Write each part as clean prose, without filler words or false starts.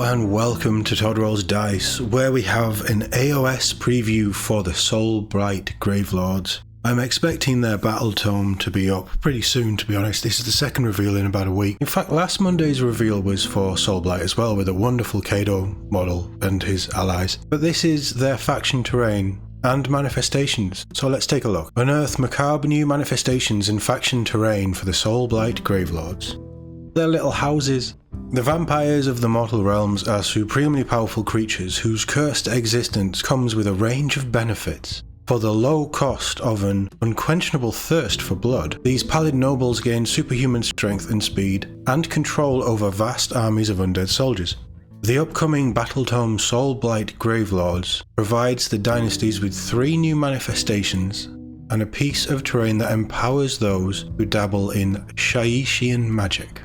and welcome to Todd Rolls Dice, where we have an AOS preview for the Soulblight Gravelords. I'm expecting their battletome to be up pretty soon, to be honest. This is the second reveal in about a week. In fact, last Monday's reveal was for Soulblight as well, with a wonderful Kado model and his allies. But this is their faction terrain and manifestations, so let's take a look. Unearth macabre new manifestations and faction terrain for the Soulblight Gravelords. Their little houses. The vampires of the mortal realms are supremely powerful creatures whose cursed existence comes with a range of benefits. For the low cost of an unquenchable thirst for blood, these pallid nobles gain superhuman strength and speed, and control over vast armies of undead soldiers. The upcoming battletome Soulblight Gravelords provides the dynasties with 3 new manifestations and a piece of terrain that empowers those who dabble in Shaishian magic.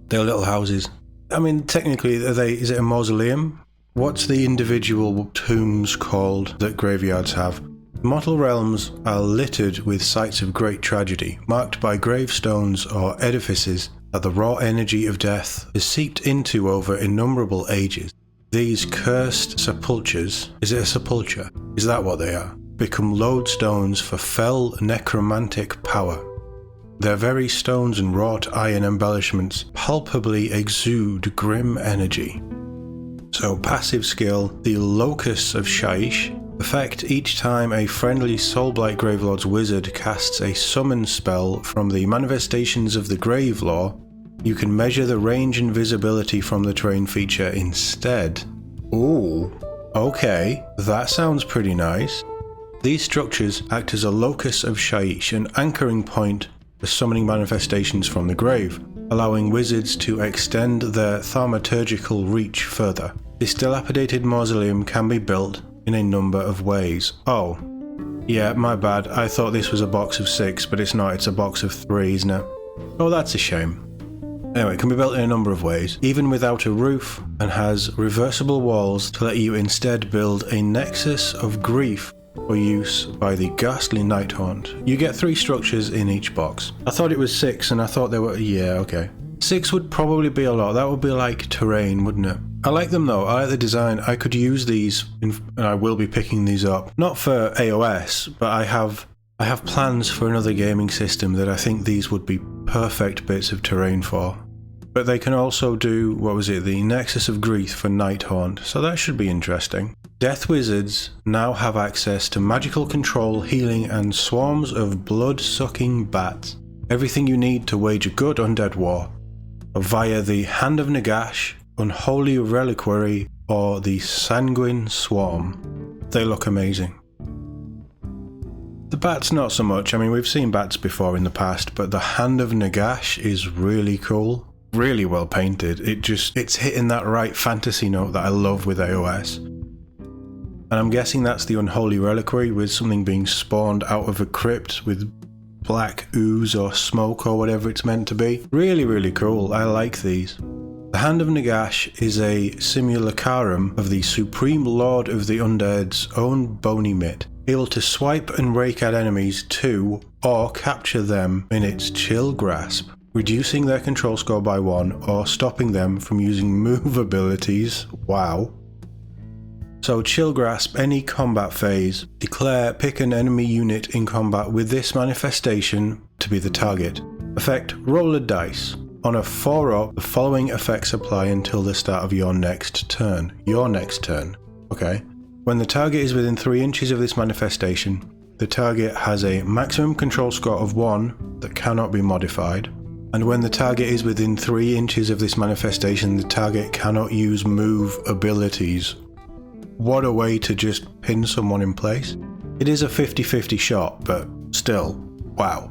Their little houses. I mean, technically, is it a mausoleum? What's the individual tombs called that graveyards have? Mortal realms are littered with sites of great tragedy, marked by gravestones or edifices that the raw energy of death is seeped into over innumerable ages. These cursed sepulchres, is it a sepulture? Is that what they are? Become lodestones for fell necromantic power. Their very stones and wrought iron embellishments palpably exude grim energy. So passive skill, the Locus of Shaish, effect each time a friendly Soulblight Gravelords wizard casts a summon spell from the manifestations of the Gravelore, you can measure the range and visibility from the terrain feature instead. Ooh, okay, that sounds pretty nice. These structures act as a Locus of Shaish, an anchoring point for summoning manifestations from the grave, allowing wizards to extend their thaumaturgical reach further. This dilapidated mausoleum can be built in a number of ways. Oh, yeah, my bad. I thought this was a box of 6, but it's not. It's a box of 3, isn't it? Oh, that's a shame. Anyway, it can be built in a number of ways, even without a roof, and has reversible walls to let you instead build a nexus of grief for use by the ghastly Nighthaunt. You get 3 structures in each box. I thought it was 6, and I thought they were... yeah, okay. 6 would probably be a lot. That would be like terrain, wouldn't it? I like them though. I like the design. I could use these, and I will be picking these up. Not for AOS, but I have plans for another gaming system that I think these would be perfect bits of terrain for. But they can also do, what was it, the Nexus of Grief for Nighthaunt, so that should be interesting. Death Wizards now have access to magical control, healing, and swarms of blood-sucking bats. Everything you need to wage a good undead war, via the Hand of Nagash, Unholy Reliquary, or the Sanguine Swarm. They look amazing. The bats not so much. I mean, we've seen bats before in the past, but the Hand of Nagash is really cool. Really well painted. It's hitting that right fantasy note that I love with AOS. And I'm guessing that's the Unholy Reliquary, with something being spawned out of a crypt with black ooze or smoke or whatever it's meant to be. Really, really cool. I like these. The Hand of Nagash is a simulacrum of the Supreme Lord of the Undead's own bony mitt, able to swipe and rake at enemies to, or capture them in its chill grasp, reducing their control score by 1 or stopping them from using move abilities. Wow. So chill grasp any combat phase. Pick an enemy unit in combat with this manifestation to be the target. Effect, roll a dice. On a 4-up, the following effects apply until the start of your next turn. Okay. When the target is within 3 inches of this manifestation, the target has a maximum control score of 1 that cannot be modified. And when the target is within 3 inches of this manifestation, the target cannot use move abilities. What a way to just pin someone in place. It is a 50-50 shot, but still, wow.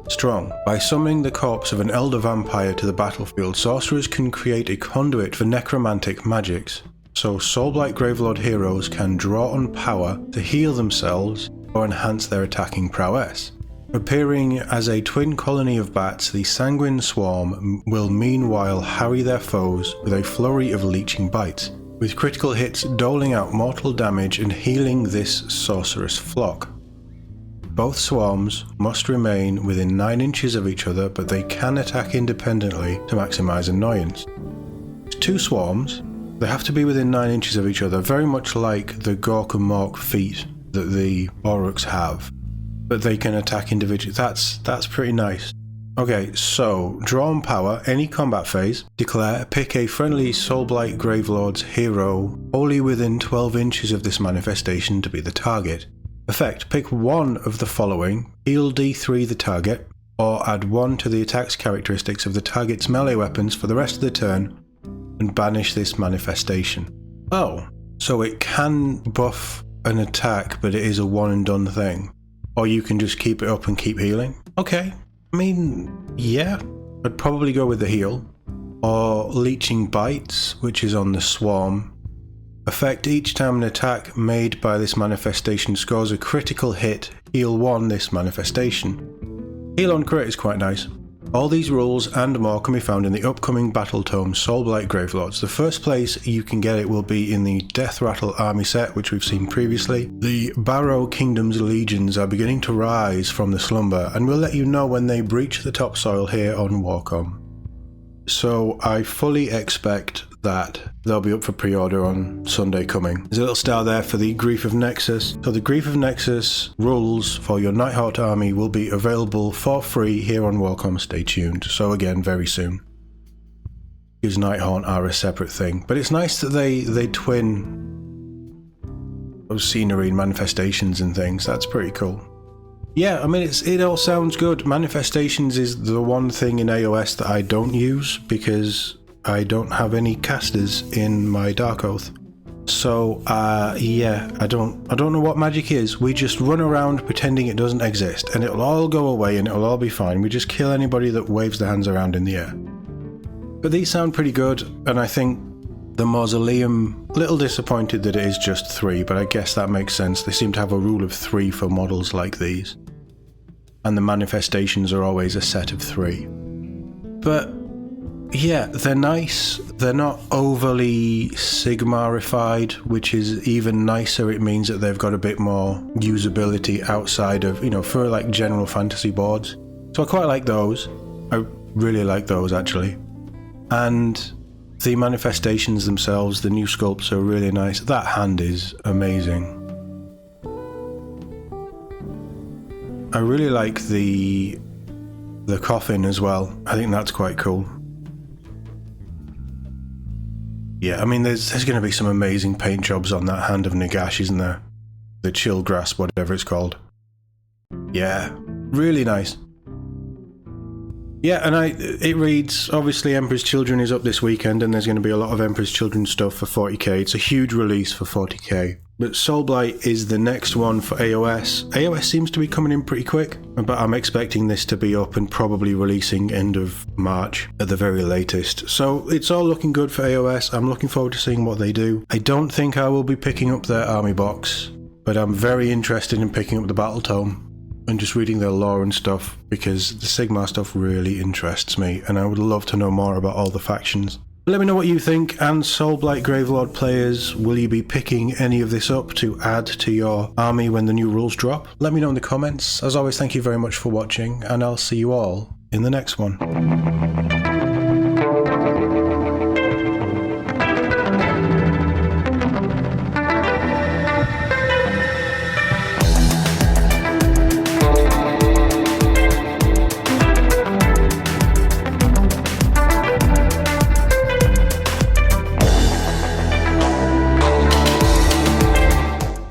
Strong. By summoning the corpse of an elder vampire to the battlefield, sorcerers can create a conduit for necromantic magics, so Soulblight Gravelord heroes can draw on power to heal themselves or enhance their attacking prowess. Appearing as a twin colony of bats, the Sanguine Swarm will meanwhile harry their foes with a flurry of leeching bites, with critical hits doling out mortal damage and healing this sorceress flock. Both swarms must remain within 9 inches of each other, but they can attack independently to maximize annoyance. 2 swarms. They have to be within 9 inches of each other, very much like the Gork and Mork feat that the Auruks have. But they can attack individually. That's pretty nice. Okay, so draw on power, any combat phase, declare, pick a friendly Soulblight Gravelords hero wholly within 12 inches of this manifestation to be the target. Effect, pick one of the following, heal D3 the target, or add 1 to the attack's characteristics of the target's melee weapons for the rest of the turn, and banish this manifestation. Oh, so it can buff an attack, but it is a one and done thing. Or you can just keep it up and keep healing. Okay. I mean, yeah, I'd probably go with the heal. Or Leeching Bites, which is on the Swarm. Effect, each time an attack made by this manifestation scores a critical hit, heal 1 this manifestation. Heal on crit is quite nice. All these rules and more can be found in the upcoming battletome Soulblight Gravelords. The first place you can get it will be in the Death Rattle army set, which we've seen previously. The Barrow Kingdom's legions are beginning to rise from the slumber, and we'll let you know when they breach the topsoil here on WarCom. So I fully expect that they'll be up for pre-order on Sunday coming. There's a little star there for the Grief of Nexus. So the Grief of Nexus rules for your Nighthawk army will be available for free here on WarCom. Stay tuned. So again, very soon. Because Nighthawk are a separate thing. But it's nice that they twin those scenery and manifestations and things. That's pretty cool. Yeah, I mean, it all sounds good. Manifestations is the one thing in AOS that I don't use because I don't have any casters in my Dark Oath. So, yeah, I don't know what magic is. We just run around pretending it doesn't exist, and it'll all go away and it'll all be fine. We just kill anybody that waves their hands around in the air. But these sound pretty good, and I think the Mausoleum, a little disappointed that it is just 3, but I guess that makes sense. They seem to have a rule of 3 for models like these. And the manifestations are always a set of 3. But yeah, they're nice. They're not overly Sigmarified, which is even nicer. It means that they've got a bit more usability outside of, you know, for like general fantasy boards. So I quite like those. I really like those actually. And the manifestations themselves, the new sculpts are really nice. That hand is amazing. I really like the coffin as well. I think that's quite cool. Yeah, I mean, there's going to be some amazing paint jobs on that hand of Nagash, isn't there? The chill grass, whatever it's called. Yeah, really nice. Yeah, and it reads, obviously Emperor's Children is up this weekend, and there's going to be a lot of Emperor's Children stuff for 40k. It's a huge release for 40k. But Soulblight is the next one for AOS. AOS seems to be coming in pretty quick, but I'm expecting this to be up and probably releasing end of March at the very latest. So it's all looking good for AOS. I'm looking forward to seeing what they do. I don't think I will be picking up their army box, but I'm very interested in picking up the battletome and just reading their lore and stuff, because the Sigmar stuff really interests me, and I would love to know more about all the factions. Let me know what you think, and Soulblight Gravelord players, will you be picking any of this up to add to your army when the new rules drop? Let me know in the comments. As always, thank you very much for watching, and I'll see you all in the next one.